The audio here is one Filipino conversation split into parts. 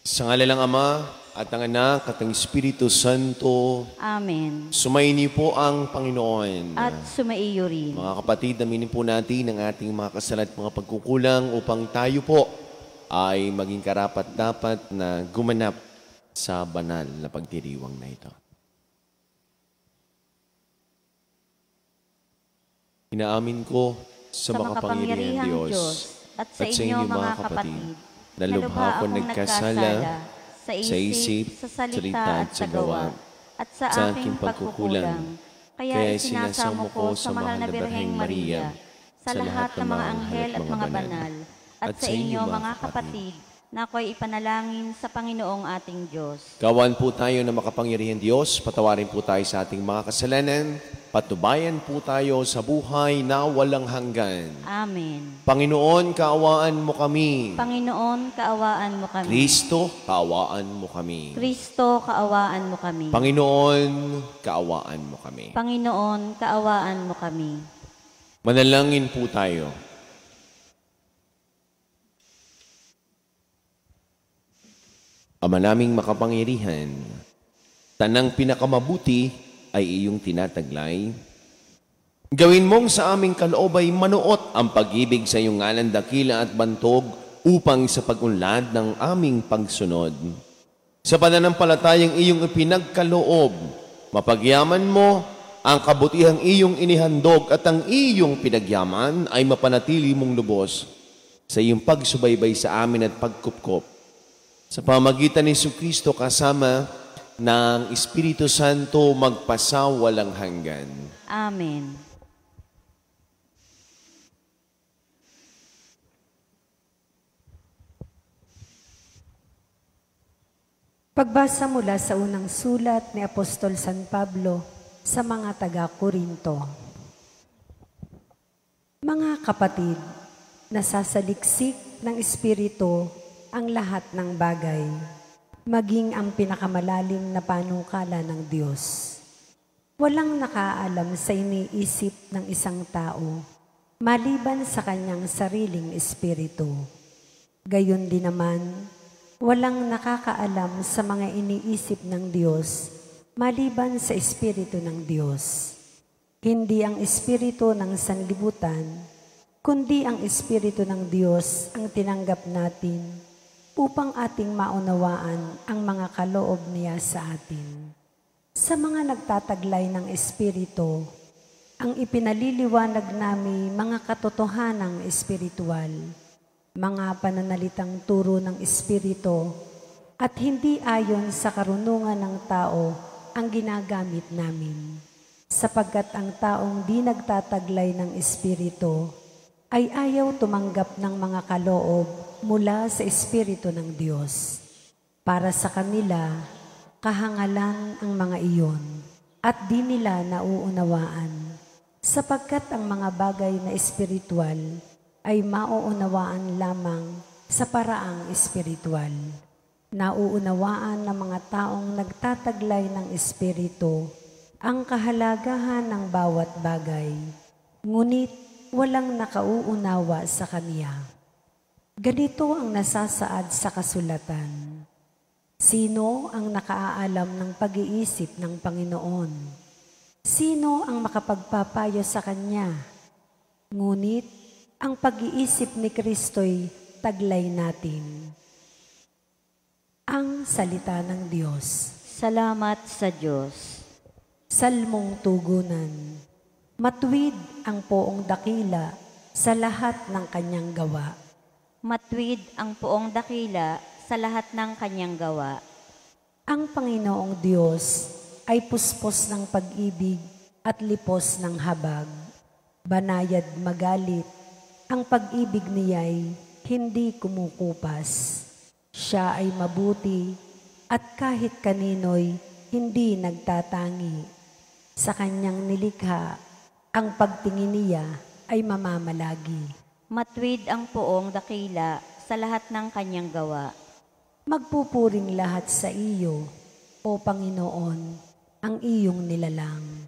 Sa ngala ng Ama, at ng Anak, at ng Espiritu Santo. Amen. Sumaini po ang Panginoon. At sumaiyo rin. Mga kapatid, aminin po natin ang ating mga kasala at mga pagkukulang upang tayo po ay maging karapat-dapat na gumanap sa banal na pagdiriwang na ito. Inaamin ko sa makapangyarihang Diyos at sa inyo mga kapatid, na lubha ko nagkasala sa isip, sa salita at sa gawa, at sa aking pagkukulang. Kaya isinasamo ko sa mahal na Birheng Maria, sa lahat ng mga anghel at mga banal, at sa inyo mga kapatid, na ako'y ipanalangin sa Panginoong ating Diyos. Gawan po tayo ng makapangyarihang Diyos, patawarin po tayo sa ating mga kasalanan, patubayan po tayo sa buhay na walang hanggan. Amen. Panginoon, kaawaan mo kami. Panginoon, kaawaan mo kami. Kristo, kaawaan mo kami. Kristo, kaawaan mo kami. Panginoon, kaawaan mo kami. Panginoon, kaawaan mo kami. Manalangin po tayo. Ama naming makapangyarihan, tanang pinakamabuti ay iyong tinataglay. Gawin mong sa aming kaloobay manuot ang pag-ibig sa iyong ngalan dakila at bantog upang sa pag-unlad ng aming pagsunod. Sa pananampalatayang iyong ipinagkaloob, mapagyaman mo ang kabutihang iyong inihandog at ang iyong pinagyaman ay mapanatili mong lubos sa iyong pagsubaybay sa amin at pagkupkop. Sa pamagitan ni Jesucristo kasama ng Espiritu Santo magpasawalang hanggan. Amen. Pagbasa mula sa unang sulat ni Apostol San Pablo sa mga taga-Korinto. Mga kapatid, nasasaliksik ng Espiritu ang lahat ng bagay, maging ang pinakamalalim na panukala ng Diyos. Walang nakaalam sa iniisip ng isang tao, maliban sa kanyang sariling espiritu. Gayon din naman, walang nakakaalam sa mga iniisip ng Diyos, maliban sa espiritu ng Diyos. Hindi ang espiritu ng sanlibutan, kundi ang espiritu ng Diyos ang tinanggap natin upang ating maunawaan ang mga kaloob niya sa atin. Sa mga nagtataglay ng Espiritu, ang ipinaliliwanag namin mga katotohanang espiritual, mga pananalitang turo ng Espiritu, at hindi ayon sa karunungan ng tao ang ginagamit namin. Sapagkat ang taong di nagtataglay ng Espiritu ay ayaw tumanggap ng mga kaloob mula sa Espiritu ng Diyos. Para sa kanila, kahangalan ang mga iyon at di nila nauunawaan, sapagkat ang mga bagay na espiritual ay mauunawaan lamang sa paraang espiritual. Nauunawaan ng mga taong nagtataglay ng Espiritu ang kahalagahan ng bawat bagay, ngunit walang nakauunawa sa Kanya. Ganito ang nasasaad sa kasulatan. Sino ang nakaalam ng pag-iisip ng Panginoon? Sino ang makapagpapayo sa Kanya? Ngunit ang pag-iisip ni Kristo'y taglay natin. Ang salita ng Diyos. Salamat sa Diyos. Salmong tugunan. Matuwid ang poong dakila sa lahat ng kanyang gawa. Matuwid ang poong dakila sa lahat ng kanyang gawa. Ang Panginoong Diyos ay puspos ng pag-ibig at lipos ng habag. Banayad magalit, ang pag-ibig niya'y hindi kumukupas. Siya ay mabuti at kahit kanino'y hindi nagtatangi. Sa kanyang nilikha, ang pagtingin niya ay mamamalagi. Matuwid ang poong dakila sa lahat ng kanyang gawa. Magpupuring lahat sa iyo, O Panginoon, ang iyong nilalang.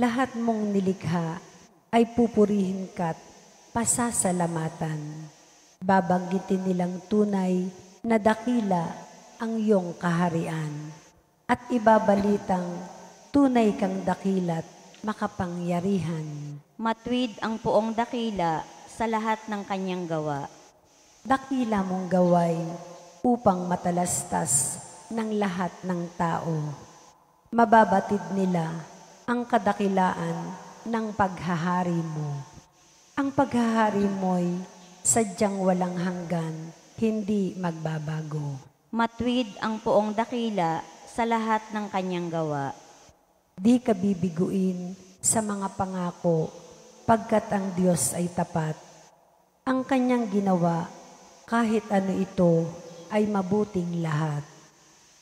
Lahat mong nilikha ay pupurihin ka't pasasalamatan. Babanggitin nilang tunay na dakila ang iyong kaharian at ibabalitang tunay kang dakilat makapangyarihan. Matuwid ang poong dakila sa lahat ng kanyang gawa. Dakila mong gawain upang matalastas ng lahat ng tao. Mababatid nila ang kadakilaan ng paghahari mo. Ang paghahari mo'y sadyang walang hanggan, hindi magbabago. Matuwid ang poong dakila sa lahat ng kanyang gawa. Di ka bibiguin sa mga pangako, pagkat ang Diyos ay tapat. Ang kanyang ginawa, kahit ano ito, ay mabuting lahat.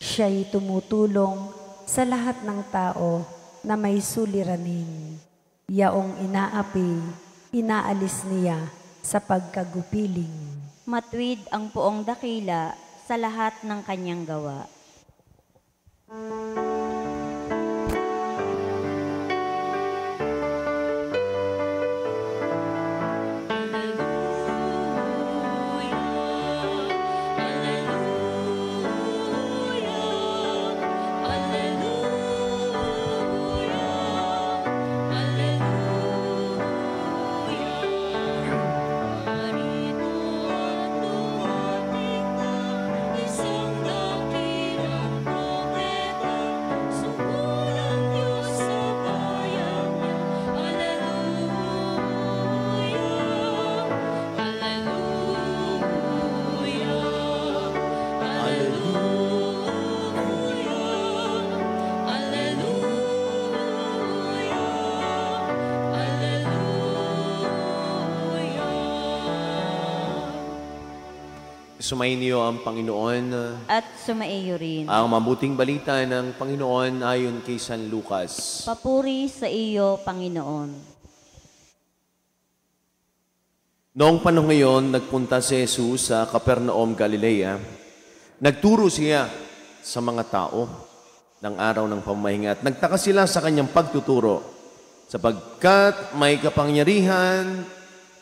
Siya'y tumutulong sa lahat ng tao na may suliranin. Yaong inaapi, inaalis niya sa pagkagupiling. Matuwid ang poong dakila sa lahat ng kanyang gawa. Sumainyo ang Panginoon. At sumaiyo rin. Ang mabuting balita ng Panginoon ayon kay San Lucas. Papuri sa iyo, Panginoon. Noong panahon ngayon, nagpunta si Jesus sa Capernaum, Galilea. Nagturo siya sa mga tao ng araw ng pamahinga at nagtaka sila sa kanyang pagtuturo sapagkat may kapangyarihan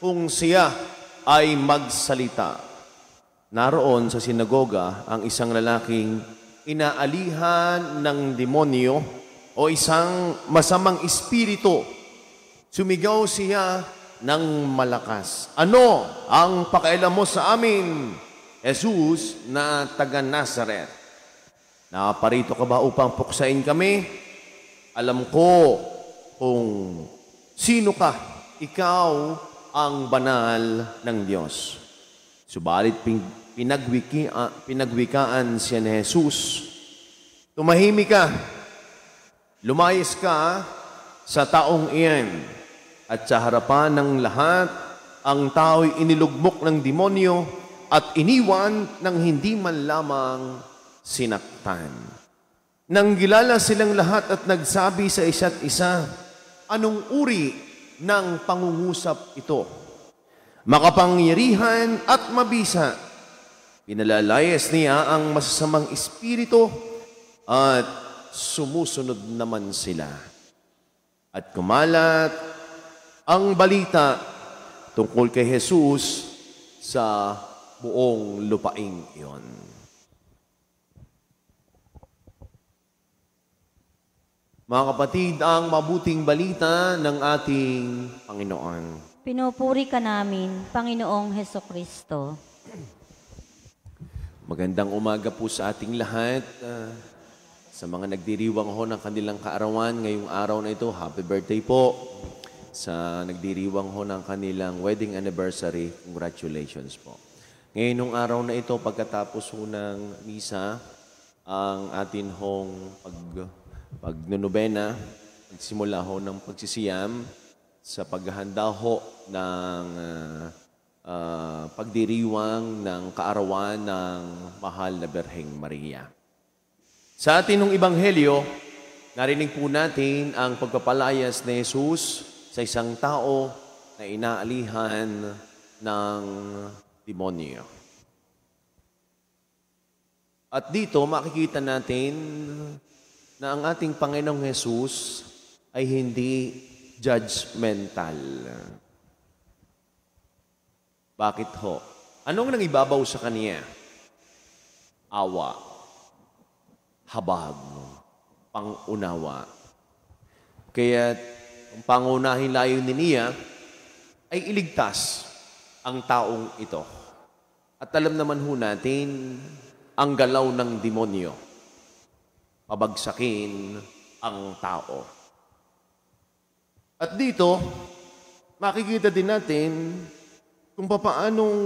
kung siya ay magsalita. Naroon sa sinagoga ang isang lalaking inaalihan ng demonyo o isang masamang espiritu. Sumigaw siya ng malakas. Ano ang pakialam mo sa amin, Jesus na taga Nazaret? Naparito ka ba upang puksain kami? Alam ko kung sino ka. Ikaw ang banal ng Diyos. Subalit pinagwikaan siya ni Jesus. Tumahimik ka. Lumayas ka sa taong iyan. At sa harapan ng lahat, ang tao'y inilugmok ng demonyo at iniwan ng hindi man lamang sinaktan. Nanggilala silang lahat at nagsabi sa isa't isa, anong uri ng pangungusap ito? Makapangyarihan at mabisa. Pinalalayas niya ang masasamang espiritu at sumusunod naman sila. At kumalat ang balita tungkol kay Jesus sa buong lupaing iyon. Mga kapatid, ang mabuting balita ng ating Panginoon. Pinupuri ka namin, Panginoong Hesukristo. Magandang umaga po sa ating lahat. Sa mga nagdiriwang ho ng kanilang kaarawan ngayong araw na ito, happy birthday po. Sa nagdiriwang ho ng kanilang wedding anniversary, congratulations po. Ngayong araw na ito, pagkatapos ho ng misa, ang atin hong pagnunubena, nagsimula ho ng pagsisiyam, sa paghahanda ho ng pagdiriwang ng kaarawan ng Mahal na Birheng Maria. Sa atinong Ebanghelyo, narinig po natin ang pagpapalayas ni Jesus sa isang tao na inaalihan ng demonyo. At dito makikita natin na ang ating Panginoong Jesus ay hindi judgmental. Bakit ho? Anong nangibabaw sa kanya? Awa. habag, pangunawa. Kaya ang pangunahing layunin niya ay iligtas ang taong ito. At alam naman ho natin ang galaw ng demonyo, pabagsakin ang tao. At dito, makikita din natin kung papaanong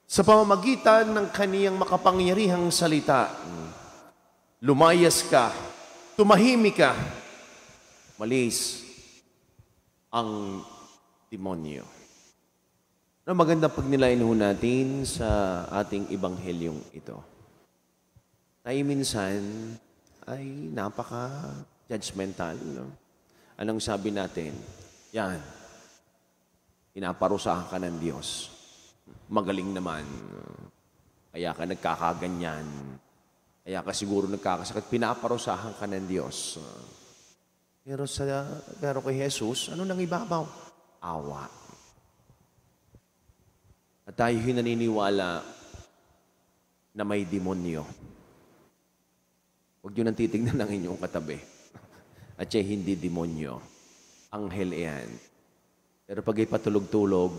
sa pamamagitan ng kaniyang makapangyarihang salita, lumayas ka, tumahimik ka, malis ang demonyo. Na magandang pagnilayan ho natin sa ating ibanghelyong ito. Tayo minsan ay napaka-judgmental. No? Anong sabi natin? Yan, pinaparusahan ka ng Diyos. Magaling naman. Kaya ka nagkakaganyan. Kaya ka siguro nagkakasakit. Pinaparusahan ka ng Diyos. Pero kay Jesus, ano nang ibabaw? Awa. At tayo'y naniniwala na may demonyo. Huwag nyo nang titignan ng inyong katabi. At siya hindi demonyo. Anghel yan. Pero pag ipatulog-tulog,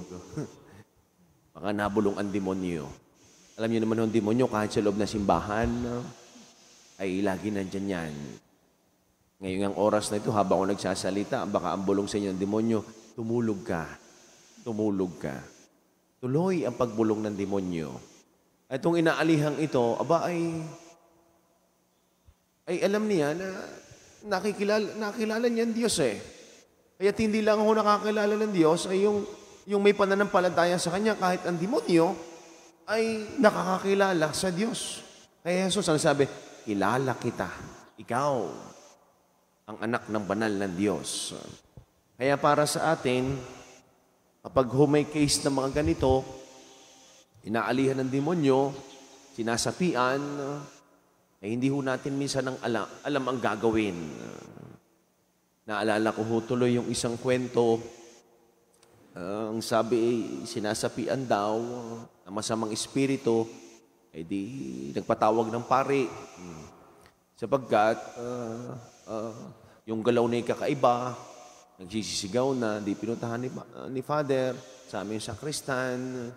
baka nabulong ang demonyo. Alam niyo naman ang demonyo, kahit sa loob na simbahan, ay lagi nandyan yan. Ngayon ang oras na ito, habang ako nagsasalita, baka ang bulong sa inyo ng demonyo, tumulog ka. Tumulog ka. Tuloy ang pagbulong ng demonyo. At itong inaalihang ito, ay alam niya na nakilala niya ang Diyos eh. Kaya hindi lang ako nakakilala ng Diyos, ay yung may pananampalataya sa Kanya, kahit ang demonyo, ay nakakakilala sa Diyos. Kaya Jesus ang sabi, kilala kita. Ikaw, ang anak ng banal ng Diyos. Kaya para sa atin, kapag may case ng mga ganito, inaalihan ng demonyo, sinasapian, ay hindi ho natin minsan alam ang gagawin. Naalala ko ho tuloy yung isang kwento, ang sabi, sinasapian daw na masamang espiritu, ay di nagpatawag ng pari. Sapagkat yung galaw na kakaiba, nagsisisigaw na, di pinuntahan ni Father sa aming sakristan,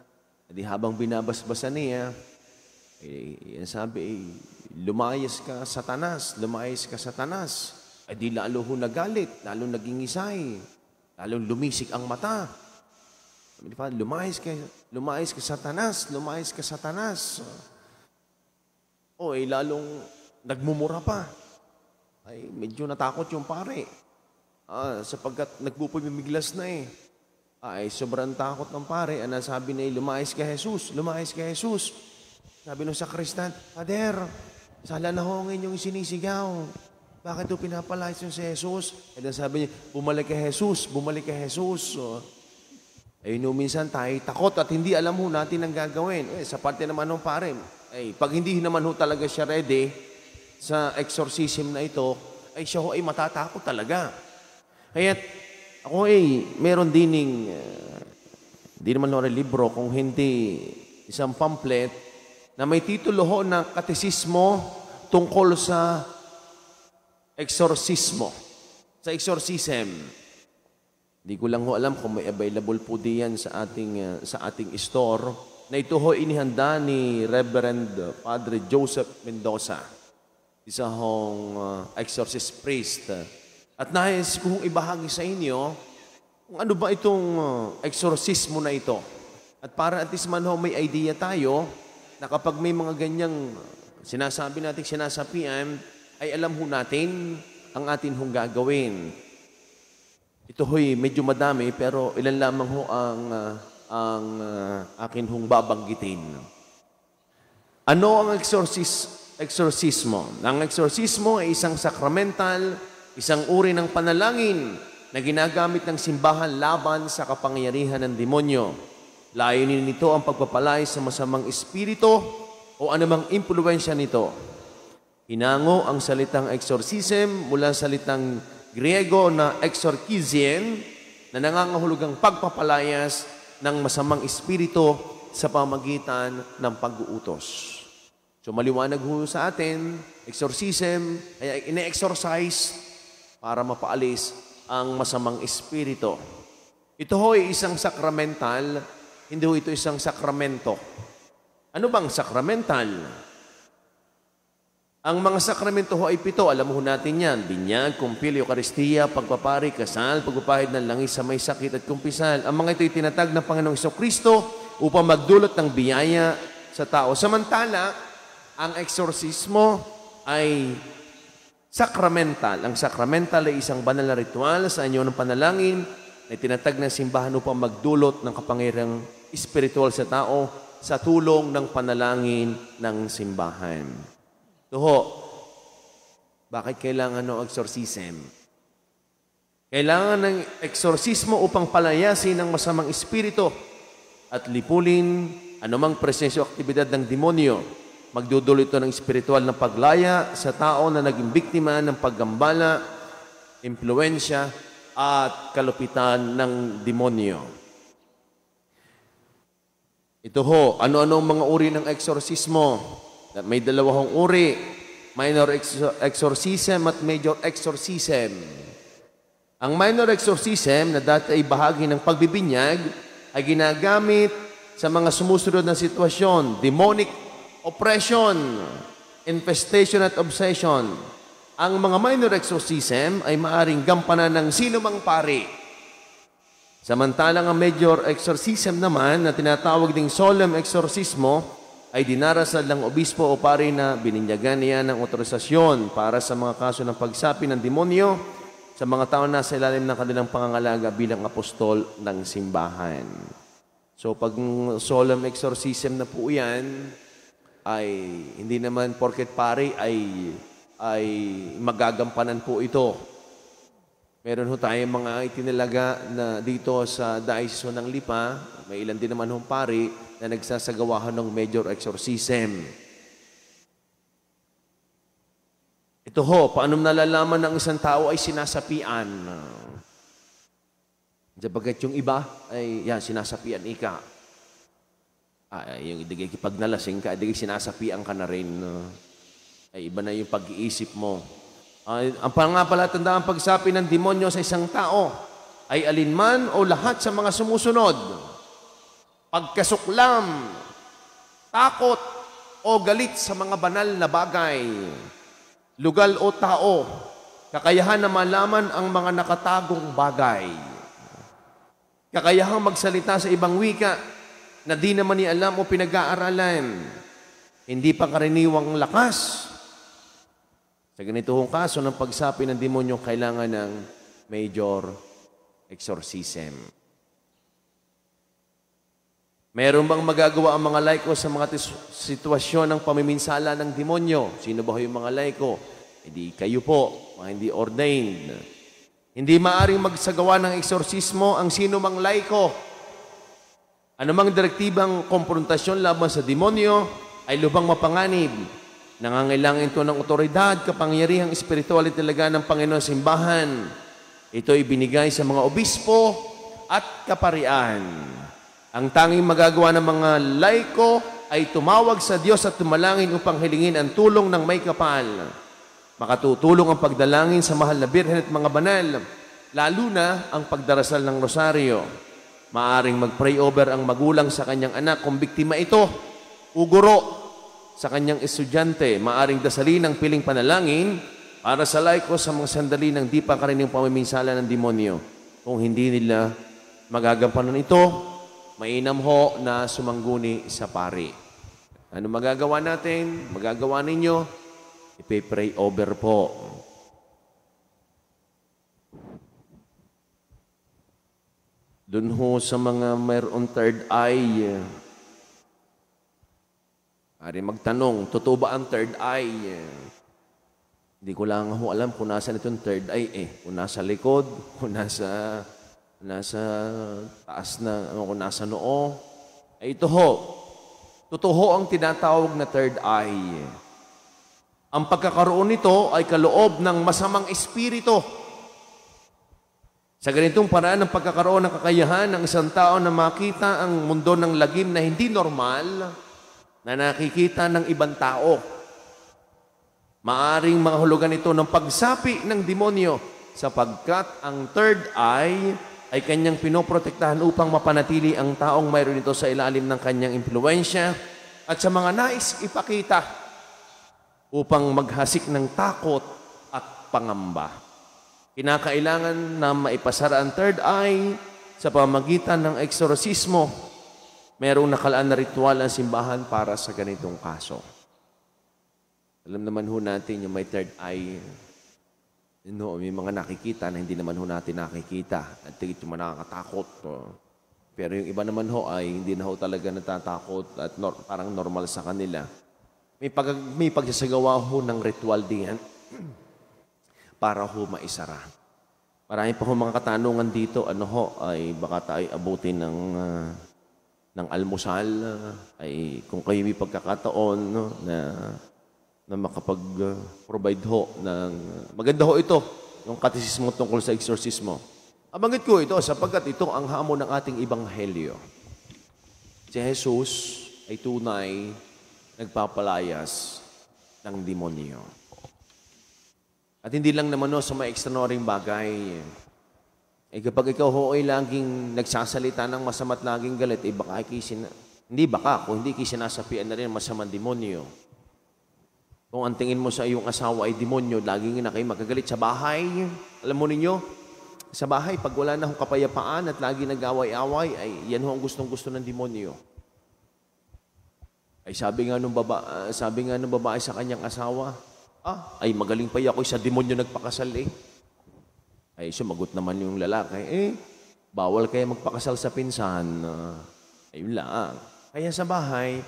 di habang binabasbasan niya, yan sabi, lumayas ka Satanas, lumayas ka Satanas. Ay di lalo ho nagalit, lalo naging isay, lalo lumisik ang mata. Sabi ni Father, lumayas ka Satanas, lumayas ka Satanas. Ay lalong nagmumura pa. Ay medyo natakot yung pare. Sapagkat nagpupumimiglas na eh. Ay sobrang takot ng pare. Sabi na lumayas ka Jesus, lumayas ka Jesus. Sabi nung sakristan, Father, sala na ho ngayon yung sinisigaw. Bakit ito pinapalayas yung si Jesus? At sabi niya, bumalik ka Jesus, bumalik ka Jesus. Ayun minsan tayo takot at hindi alam ho natin ang gagawin. Sa parte naman ng pare, pag hindi naman ho talaga siya ready sa exorcism na ito, ay siya ho ay matatakot talaga. Kaya ako meron dining, di naman ho libro, kung hindi isang pamphlet, na may titulo ho na Katekismo tungkol sa exorcismo, sa exorcism. Hindi ko lang ho alam kung may available po diyan sa ating store, na ito ho inihanda ni Reverend Padre Joseph Mendoza, isa hong exorcist priest. At nais kong ibahagi sa inyo kung ano ba itong exorcismo na ito. At para at least man ho may idea tayo na kapag may mga ganyang sinasabi natin, sinasapian, ay alam ho natin ang atin hong gagawin. Ito ho'y medyo madami, pero ilan lamang ho ang akin hong babanggitin. Ano ang exorcismo? Ang exorcismo ay isang sakramental, isang uri ng panalangin na ginagamit ng simbahan laban sa kapangyarihan ng demonyo. Layunin nito ang pagpapalay sa masamang espiritu o anumang impluwensya nito. Hinango ang salitang exorcism mula sa salitang Griego na exorkizien na nangangahulugang pagpapalayas ng masamang espiritu sa pamagitan ng pag-uutos. So maliwanag ho sa atin, exorcism, ay ine-exorcise para mapaalis ang masamang espiritu. Ito ho ay isang sakramental, hindi ho ito isang sakramento. Ano bang sakramental? Ang mga sakramento ho ay 7, alam ho natin yan. Binyag, kumpil, Eucharistia, pagpapari, kasal, pagpapahid ng langis sa may sakit at kumpisal. Ang mga ito ay tinatag ng Panginoong Jesucristo upang magdulot ng biyaya sa tao. Samantala, ang eksorsismo ay sakramental. Ang sakramental ay isang banal na ritual sa anyo ng panalangin na tinatag ng simbahan upang magdulot ng kapangyarihang espiritual sa tao sa tulong ng panalangin ng simbahan. Tuho, bakit kailangan ng exorcism? Kailangan ng eksorsismo upang palayasin ang masamang espiritu at lipulin anumang presensya o aktibidad ng demonyo. Magdudulot ito ng espiritual na paglaya sa tao na naging biktima ng paggambala, impluensya at kalupitan ng demonyo. Ito ho, ano-ano ang mga uri ng eksorsismo? May 2 uri, minor exorcism at major exorcism. Ang minor exorcism na dati ay bahagi ng pagbibinyag ay ginagamit sa mga sumusunod na sitwasyon, demonic oppression, infestation at obsession. Ang mga minor exorcism ay maaring gampanan ng sino mang pari. Samantalang ang major exorcism naman na tinatawag ding solemn exorcismo ay dinarasal ng obispo o pari na bininyagan niya ng otorisasyon para sa mga kaso ng pagsapi ng demonyo sa mga tao na sa ilalim ng kanilang pangangalaga bilang apostol ng simbahan. So pag solemn exorcism na po yan, ay hindi naman porket pari ay magagampanan po ito. Meron ho tayong mga itinalaga na dito sa Diocese ng Lipa, may ilan din naman hong pari na nagsasagawahan ng major exorcism. Ito ho, paano nalalaman ng isang tao ay sinasapian? Sabagat yung iba ay sinasapian ika. Yung idigay pag nalasing ka, idigay sinasapian ka na rin. Ay iba na yung pag-iisip mo. Ang pangapalatandaan pagsapi ng demonyo sa isang tao ay alinman o lahat sa mga sumusunod. Pagkasuklam, takot o galit sa mga banal na bagay, lugal o tao, kakayahan na malaman ang mga nakatagong bagay, kakayahang magsalita sa ibang wika na di naman ni alam o pinag-aaralan, hindi pa karaniwang lakas. Sa ganitong kaso ng pagsapi ng demonyo, kailangan ng major exorcism. Meron bang magagawa ang mga laiko sa mga sitwasyon ng pamiminsala ng demonyo? Sino ba yung mga laiko? Hindi kayo po, mga hindi ordained. Hindi maaring magsagawa ng eksorsismo ang sino mang laiko. Anumang direktibang komprontasyon laban sa demonyo ay lubang mapanganib. Nangangailangan ito ng otoridad, kapangyarihang espiritual talaga ng Panginoon simbahan. Ito ay binigay sa mga obispo at kaparian. Ang tanging magagawa ng mga laiko ay tumawag sa Diyos at tumalangin upang hilingin ang tulong ng may kapal. Makatutulong ang pagdalangin sa mahal na birhen at mga banal, lalo na ang pagdarasal ng rosaryo. Maaring mag-pray over ang magulang sa kanyang anak kung biktima ito, uguro sa kanyang estudyante. Maaring dasalin ang piling panalangin para sa laiko sa mga sandali ng di pa karaniwang pamiminsala ng demonyo. Kung hindi nila magagampanan ito, mainam ho na sumangguni sa pari. Ano magagawa natin? Magagawa ninyo? Ipe-pray over po. Doon ho sa mga mayroon third eye, ari magtanong, totoo ba ang third eye? Hindi ko lang ho alam kung nasa itong third eye Kung nasa likod, kung nasa taas na, kung nasa noo. Ito ho, totoo ang tinatawag na third eye. Ang pagkakaroon nito ay kaloob ng masamang espiritu. Sa ganitong paraan ng pagkakaroon ng kakayahan ng isang tao na makita ang mundo ng lagim na hindi normal, na nakikita ng ibang tao. Maaring mahulugan ito ng pagsapi ng demonyo sapagkat ang third eye ay kanyang pinoprotektahan upang mapanatili ang taong mayroon ito sa ilalim ng kanyang impluensya at sa mga nais ipakita upang maghasik ng takot at pangamba. Kinakailangan na maipasara ang third eye sa pamamagitan ng eksorsismo. Merong nakalaan na ritual ang simbahan para sa ganitong kaso. Alam naman ho natin yung may third eye, may mga nakikita na hindi naman ho natin nakikita. At ito nakakatakot. Pero yung iba naman ho ay hindi na ho talaga natatakot at parang normal sa kanila. May pagsasagawa ho ng ritual diyan para ho maisara. Marami pa ho mga katanungan dito. Ay baka tayo abutin ng almusal. Ay kung kayo may pagkakataon na makapag-provide ho ng... Maganda ho ito, yung katisismo tungkol sa eksorsismo. Abanggit ko ito sapagkat ito ang hamon ng ating ebanghelyo. Si Jesus ay tunay nagpapalayas ng demonyo. At hindi lang naman sa mga extraordinary bagay. Kapag ikaw ho ay laging nagsasalita ng masama't laging galit, baka kung hindi sinasapian na rin masamang demonyo. Kung ang tingin mo sa iyong asawa ay demonyo, laging na kayo magagalit sa bahay. Alam mo ninyo, sa bahay, pag wala na hong kapayapaan at lagi nag-away-away, ay yan ho ang gustong-gusto ng demonyo. Ay sabi nga nung babae sa kanyang asawa, ay magaling pa ako sa demonyo nagpakasal Ay sumagot naman yung lalaki, bawal kaya magpakasal sa pinsan. Ayun lang. Kaya sa bahay,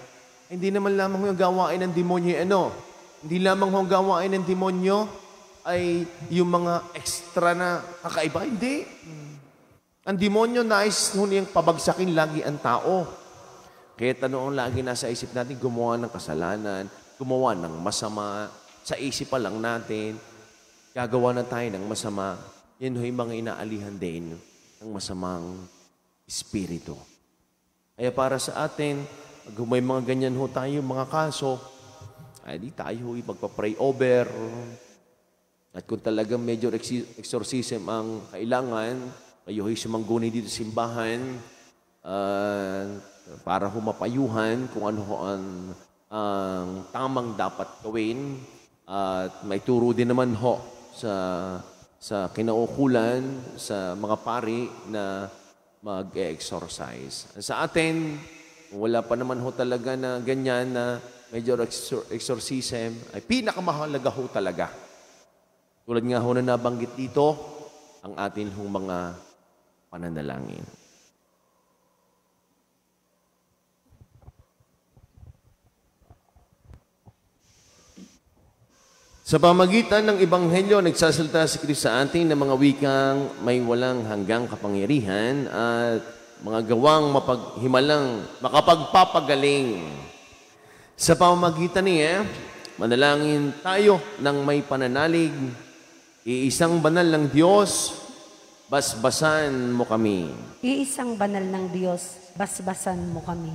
hindi naman lamang yung gawain ng demonyo Hindi lamang ang gawain ng demonyo ay yung mga extra na kakaiba. Hindi. Ang demonyo nais niyang pabagsakin lagi ang tao. Kaya tanong lagi nasa isip natin, gumawa ng kasalanan, gumawa ng masama. Sa isip pa lang natin, gagawa na tayo ng masama. Yan yung mga inaalihan din ng masamang espiritu. Kaya para sa atin, pag may mga ganyan ho tayo, mga kaso, ay di tayo magpa-pray over. At kung talagang major exorcism ang kailangan, kayo ay sumangguni dito sa simbahan para humapayuhan kung ano ang tamang dapat gawin. At may turo din naman ho sa kinaukulan sa mga pari na mag-exorcise. Sa atin, wala pa naman ho talaga na ganyan na major exorcism ay pinakamahalaga ho talaga. Tulad nga ho na nabanggit dito, ang atin hong mga pananalangin. Sa pamagitan ng Ebanghelyo, nagsasalita si Kristo sa atin ng mga wikang may walang hanggang kapangyarihan at mga gawang mapaghimalang makapagpapagaling. Sa pamamagitan niya, manalangin tayo ng may pananalig, iisang banal ng Diyos, basbasan mo kami. Iisang banal ng Diyos, basbasan mo kami.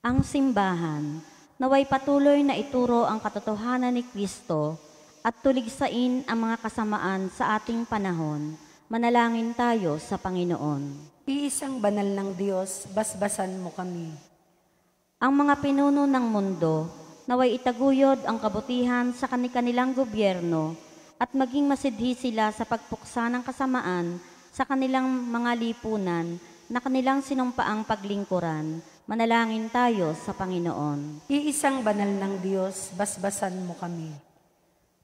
Ang simbahan, naway patuloy na ituro ang katotohanan ni Kristo at tuligsain ang mga kasamaan sa ating panahon. Manalangin tayo sa Panginoon. Iisang banal ng Diyos, basbasan mo kami. Ang mga pinuno ng mundo, naway itaguyod ang kabutihan sa kanilang gobyerno at maging masidhi sila sa pagpuksa ng kasamaan sa kanilang mga lipunan na kanilang sinumpaang paglingkuran. Manalangin tayo sa Panginoon. Iisang banal ng Diyos, basbasan mo kami.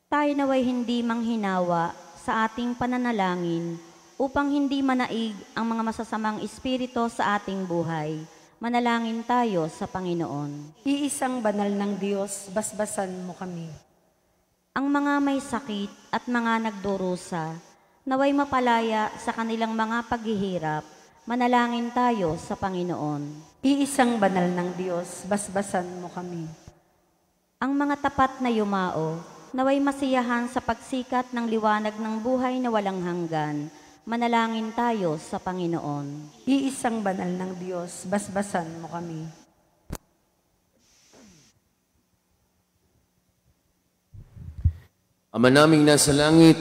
Tayo naway hindi manghinawa sa ating pananalangin upang hindi manaig ang mga masasamang espiritu sa ating buhay. Manalangin tayo sa Panginoon. Iisang banal ng Diyos, basbasan mo kami. Ang mga may sakit at mga nagdurusa, naway mapalaya sa kanilang mga paghihirap. Manalangin tayo sa Panginoon. Iisang banal ng Diyos, basbasan mo kami. Ang mga tapat na yumao, naway masiyahan sa pagsikat ng liwanag ng buhay na walang hanggan. Manalangin tayo sa Panginoon. Iisang banal ng Diyos, basbasan mo kami. Ama naming nasa langit,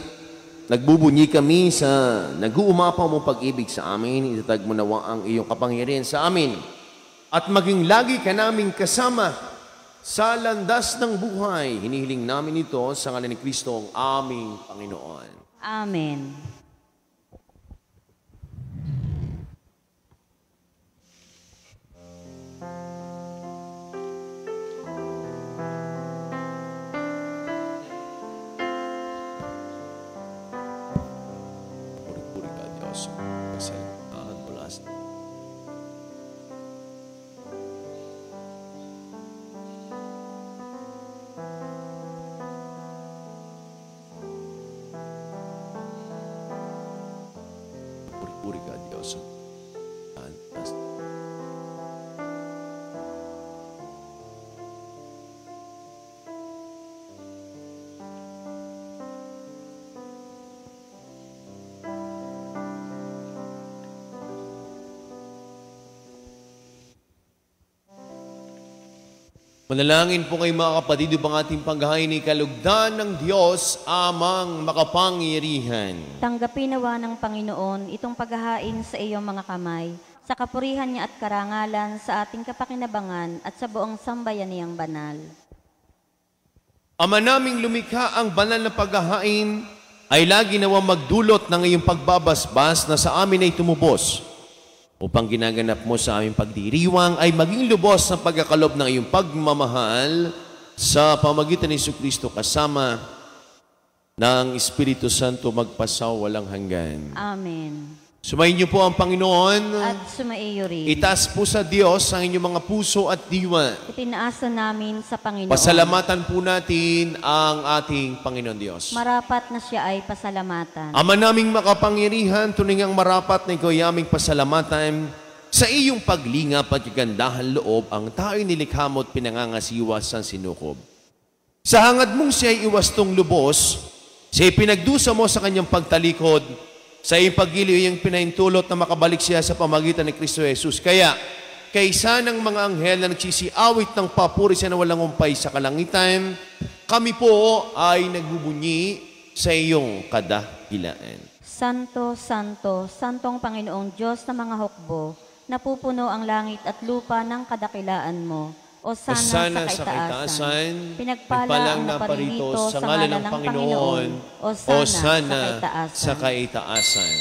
nagbubunyi kami sa nag-uumapaw mong pag-ibig sa amin. Itatag mo nawa ang iyong kapangyarihan sa amin. At maging lagi ka naming kasama sa landas ng buhay. Hinihiling namin ito sa ngalan ni Kristo ang aming Panginoon. Amen. Puri-puri ka, Diyos. Kasalanan mula sa puri-puri ka, Diyos. Manalangin po kayo mga kapatid upang ating panggahain ni kalugdan ng Diyos amang makapangyarihan. Tanggapin nawa ng Panginoon itong paghahain sa iyong mga kamay, sa kapurihan niya at karangalan sa ating kapakinabangan at sa buong sambayan niyang banal. Ama naming lumikha ang banal na paghahain ay lagi nawa magdulot ng iyong pagbabasbas na sa amin ay tumubos. Upang ginaganap mo sa aming pagdiriwang ay maging lubos ng pagkakalob ng iyong pagmamahal sa pamagitan ni Jesucristo kasama ng Espiritu Santo magpasaw walang hanggan. Amen. Sumayin niyo po ang Panginoon. At sumaiyo rin. Itaas po sa Diyos ang inyong mga puso at diwa. Itinaasa namin sa Panginoon. Pasalamatan po natin ang ating Panginoon Diyos. Marapat na siya ay pasalamatan. Ama naming makapangyarihan, tuningang marapat na ikaw ay aming pasalamatan sa iyong paglingap at kagandahan loob ang tao'y nilikha mo at pinangangasiwas sa sinukob. Sa hangad mong siya ay iwastong lubos, siya ay pinagdusa mo sa kanyang pagtalikod, sa iyong paggiliw iyong pinaintulot na makabalik siya sa pamagitan ni Kristo Jesus. Kaya, kaysa ng mga anghel na nagsisiawit ng papuri siya na walang umpay sa kalangitan, kami po ay nagbubunyi sa iyong kadahilaan. Santo, Santo, Santong Panginoong Diyos ng mga hukbo, napupuno ang langit at lupa ng kadakilaan mo. Osana sa kaitaasan, pinagpala ang naparito sa ngalan ng Panginoon. Osana sa kaitaasan.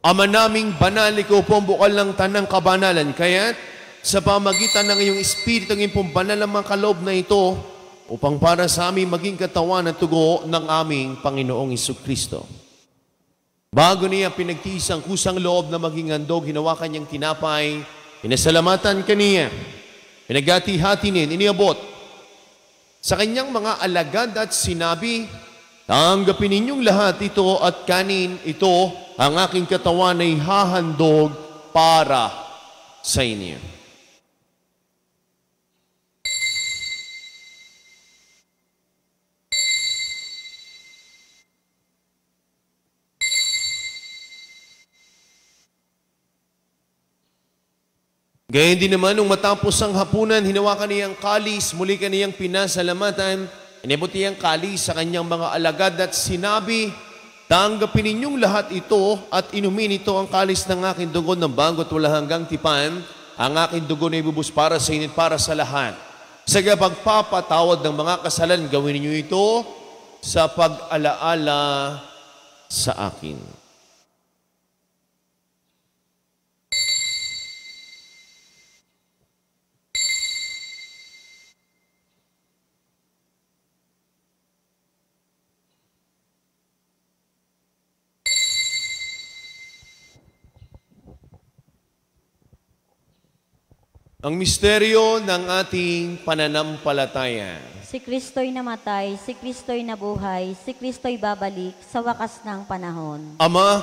Ama naming banal, ikaw po ang bukal ng tanang kabanalan. Kaya't sa pamagitan ng iyong Espiritu, ang iyong banal ang mga kaloob na ito, upang para sa aming maging katawan at tugo ng aming Panginoong Jesucristo. Bago niya pinagtiis ang kusang loob na maging handog, hinawakan niyang tinapay, pinasalamatan kaniya, pinaghati-hati niya, iniabot sa kanyang mga alagad at sinabi, tanggapin ninyong lahat ito at kanin ito, ang aking katawan ay hahandog para sa inyo. Gayon din naman, nung matapos ang hapunan, hinawakan niyang kalis, muli kaniyang pinasalamatan, inabot niyang kalis sa kanyang mga alagad at sinabi, tanggapin ninyong lahat ito at inumin ito ang kalis ng aking dugo ng bago at wala hanggang tipan, ang aking dugo na ibubus para sa inyo para sa lahat. Sa pagpapatawad ng mga kasalanan, gawin niyo ito sa pag-alaala sa akin. Ang misteryo ng ating pananampalataya. Si Kristo'y namatay, si Kristo'y nabuhay, si Kristo'y babalik sa wakas ng panahon. Ama,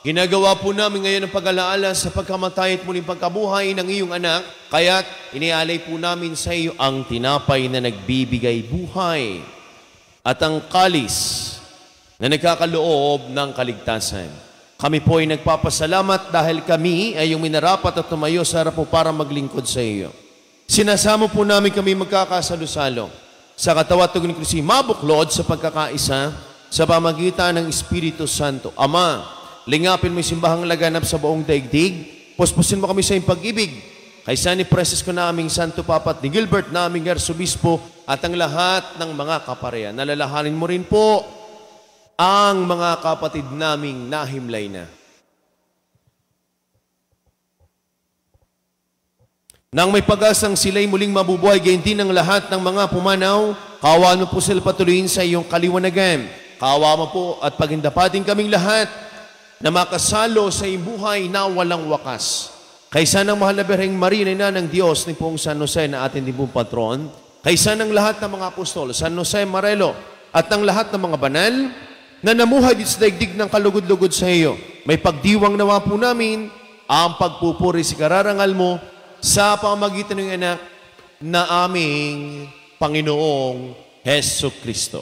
Ginagawa po namin ngayon ang pag-alaala sa pagkamatay at muling pagkabuhay ng iyong anak, kaya't inialay po namin sa iyo ang tinapay na nagbibigay buhay at ang kalis na nagkakaloob ng kaligtasan. Kami po ay nagpapasalamat dahil kami ay yung minarapat at tumayo sa harap mo para maglingkod sa iyo. Sinasamo po namin kami magkakasalo-salo sa katawan at tugon ni Kristo, mabuklod sa pagkakaisa sa pamagitan ng Espiritu Santo. Ama, lingapin mo yung simbahang laganap sa buong daigdig. Puspusin mo kami sa iyong pag-ibig. Kaysa ni Francisco naming Santo Papa at ni Gilbert naming Arsobispo at ang lahat ng mga kaparehan. Nalalahanin mo rin po ang mga kapatid naming nahimlay na. Nang may pag-asang sila'y muling mabubuhay, gayon din ang lahat ng mga pumanaw, kaawaan mo po sila patuloyin sa iyong kaliwanagan. Kaawaan mo po at pagindapatin kaming lahat na makasalo sa iyong buhay na walang wakas. Kaysa ng mahal na Birheng Maria, Ina ng Diyos, ni Poong San Jose na ating dibong patron, kaysa ng lahat ng mga apostol, San Jose Marelo, at ng lahat ng mga banal, na namuhay dito sa daigdig ng kalugod-lugod sa iyo. May pagdiwang nawa po namin ang pagpupuri sa kararangal mo sa pamamagitan ng anak na aming Panginoong Heso Kristo.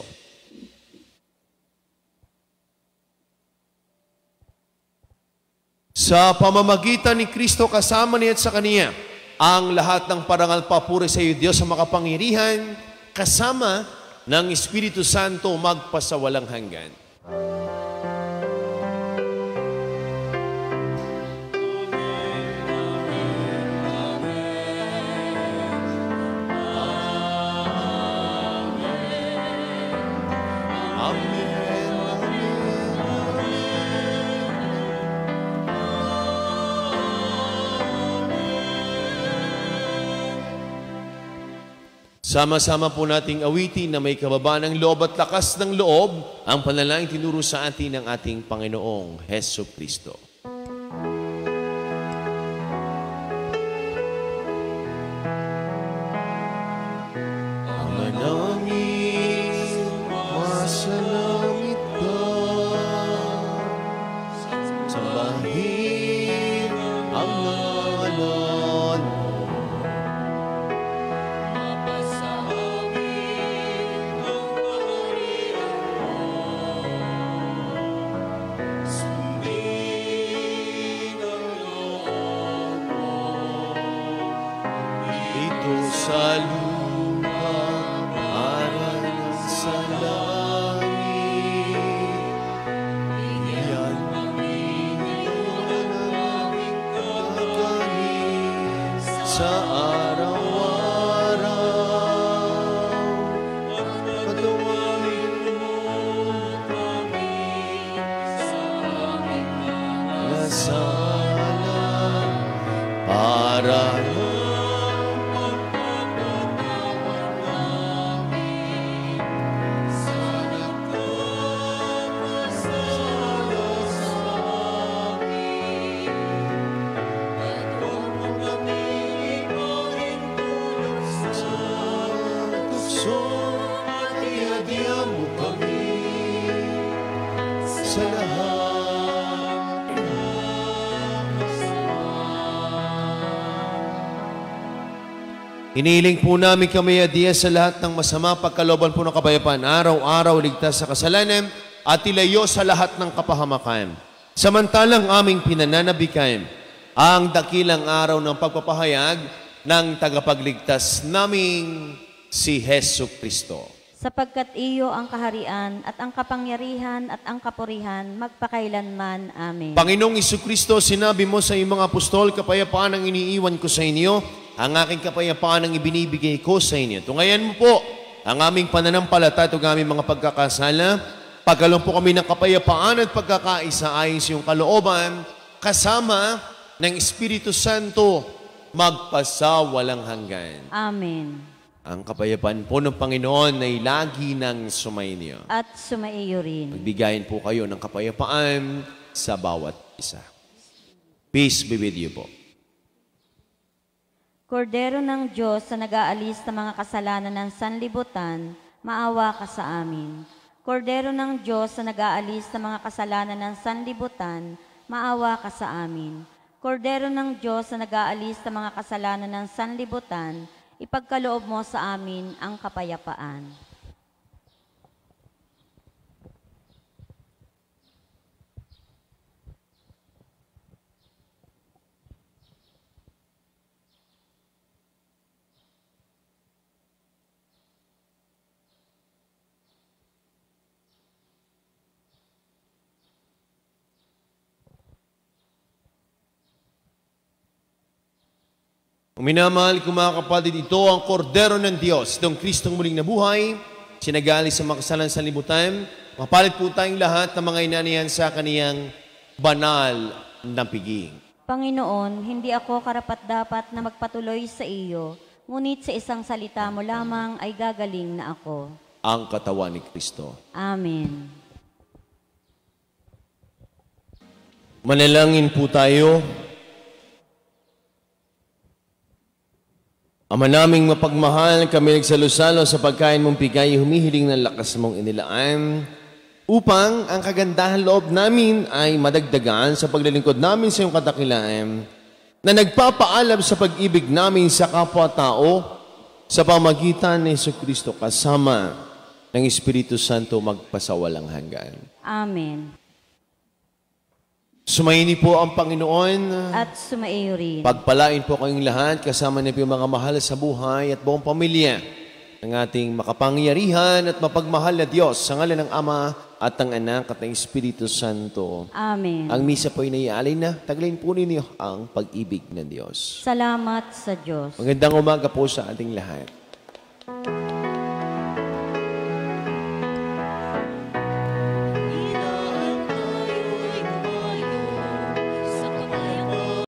Sa pamamagitan ni Kristo kasama niya at sa Kaniya, ang lahat ng parangal papuri sa iyo, Diyos sa makapangyarihan, kasama ng Espiritu Santo magpasawalang hanggan. Sama-sama po nating awitin na may kababa ng loob at lakas ng loob ang panalangin tinuro sa atin ng ating Panginoong Heso Kristo. Ama namin, masalangit ka, sambahin ang ngalan mo. Sa lupa, aral sa langit, iyan Panginoon ang aming kakanin sa araw-araw. Patawarin mo kami sa aming mga sala para iniling po namin kami adiya sa lahat ng masama, pagkalooban po ng kapayapaan, araw-araw ligtas sa kasalanan at ilayo sa lahat ng kapahamakan. Samantalang aming pinananabikan ang dakilang araw ng pagpapahayag ng tagapagligtas naming si Heso Kristo. Sapagkat iyo ang kaharian at ang kapangyarihan at ang kapurihan magpakailanman. Amen. Panginoong Jesucristo, sinabi mo sa iyong mga apostol, kapayapaan ang iniiwan ko sa inyo, ang aking kapayapaan ang ibinibigay ko sa inyo. Tungayan mo po ang aming pananampalataya at ang aming mga pagkakasala. Pagkaloob po kami ng kapayapaan at pagkakaisa ayon sa iyong kalooban, kasama ng Espiritu Santo, magpasawalang hanggan. Amen. Ang kapayapaan po ng Panginoon ay lagi nang sumainyo. At sumaiyo rin. Magbigayin po kayo ng kapayapaan sa bawat isa. Peace be with you po. Kordero ng Diyos sa nag-aalis ng mga kasalanan ng sanlibutan, maawa ka sa amin. Kordero ng Diyos sa nag-aalis ng mga kasalanan ng sanlibutan, maawa ka sa amin. Kordero ng Diyos na nag-aalis sa mga kasalanan ng sanlibutan, ipagkaloob mo sa amin ang kapayapaan. Minamahal ko mga kapatid, ito ang kordero ng Diyos, itong Kristong muling nabuhay, sinagali sa makasalan sa libutan. Mapalit po tayong lahat ng mga inanihan sa kaniyang banal na piging. Panginoon, hindi ako karapat-dapat na magpatuloy sa iyo, ngunit sa isang salita mo lamang ay gagaling na ako. Ang katawan ni Kristo. Amen. Manalangin po tayo. Ama naming mapagmahal, kami nagsalo-salo sa pagkain mong bigay, humihiling ng lakas mong inilaan, upang ang kagandahan loob namin ay madagdagan sa paglilingkod namin sa iyong kadakilaan, na nagpapaalam sa pag-ibig namin sa kapwa-tao sa pamagitan ni Jesucristo kasama ng Espiritu Santo magpasawalang hanggan. Amen. Sumaini po ang Panginoon. At sumaiyo rin. Pagpalain po kayong lahat, kasama niyo po yung mga mahal sa buhay at buong pamilya ng ating makapangyarihan at mapagmahal na Diyos sa ngalan ng Ama at ng Anak at ng Espiritu Santo. Amen. Ang misa po ay naiaalay na. Taglayin po ninyo ang pag-ibig ng Diyos. Salamat sa Diyos. Magandang umaga po sa ating lahat.